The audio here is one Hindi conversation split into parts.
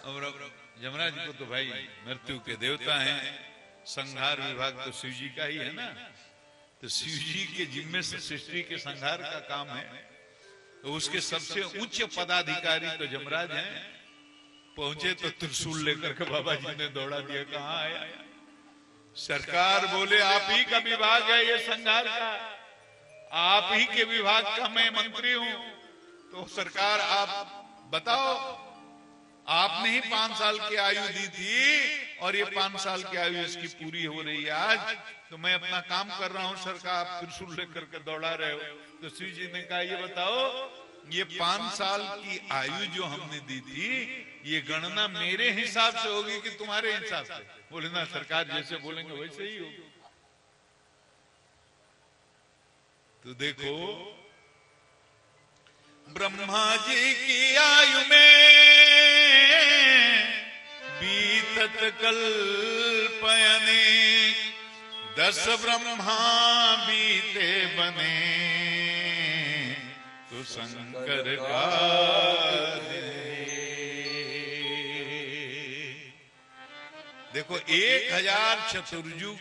और यमराज को तो भाई मृत्यु के देवता हैं, संहार विभाग तो शिव जी का ही है ना, तो शिव जी के जिम्मे से सृष्टि के संहार का काम है। तो उसके सबसे उच्च पदाधिकारी तो यमराज हैं। पहुंचे तो त्रिशूल लेकर के बाबा जी ने दौड़ा दिया, कहाँ आया? सरकार बोले आप ही का विभाग है ये संहार का, आप ही के विभाग का मैं मंत्री हूं। तो सरकार आप बताओ, आपने ही 5 साल की आयु दी थी और ये 5 साल की आयु इसकी पूरी हो रही है आज, तो मैं अपना काम कर रहा हूं सरकार, आप त्रिशूल लेकर के दौड़ा रहे हो। तो शिव जी ने कहा ये बताओ, ये 5 साल की आयु जो हमने दी थी, ये गणना मेरे हिसाब से होगी कि तुम्हारे हिसाब से? बोले ना सरकार जैसे बोलेंगे वैसे ही होगी। तो देखो ब्रह्मा जी की आयु में बीतत कल्पयने, 10 ब्रह्मा बीते बने, तो शंकर का देखो 1000 चतुर्युग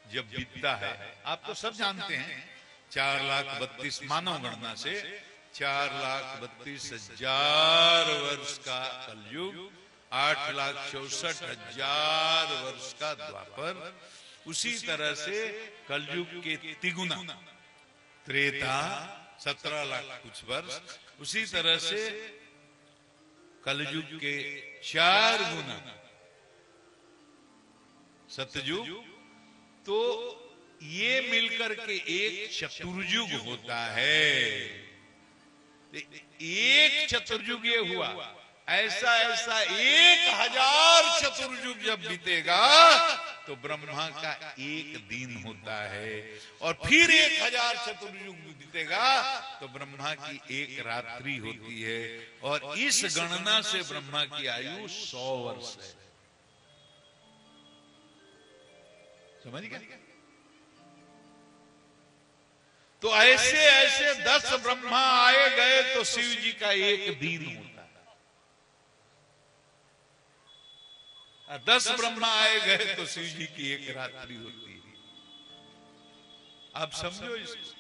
जब बीतता है, आप तो सब जानते हैं, 4,32,000 मानव गणना से 4,32,000 वर्ष का कलयुग, 8,64,000 वर्ष का द्वापर, उसी तरह से कलयुग के तिगुना त्रेता 17 लाख कुछ वर्ष, उसी तरह से कलयुग के 4 गुना सतयुग, तो ये मिलकर के एक चतुर्युग होता है। एक चतुर्युग ये हुआ, ऐसा 1000 चतुर्युग जब बीतेगा तो ब्रह्मा का एक दिन होता है, और फिर 1000 चतुर्युग बीतेगा तो ब्रह्मा की एक रात्रि होती है, और इस गणना से ब्रह्मा की आयु 100 वर्ष है। समझ गए? तो ऐसे 10 ब्रह्मा आए गए तो शिव जी का एक दिन होता है, 10 ब्रह्मा आए गए तो शिव जी की एक रात्रि होती है। आप समझो इसको।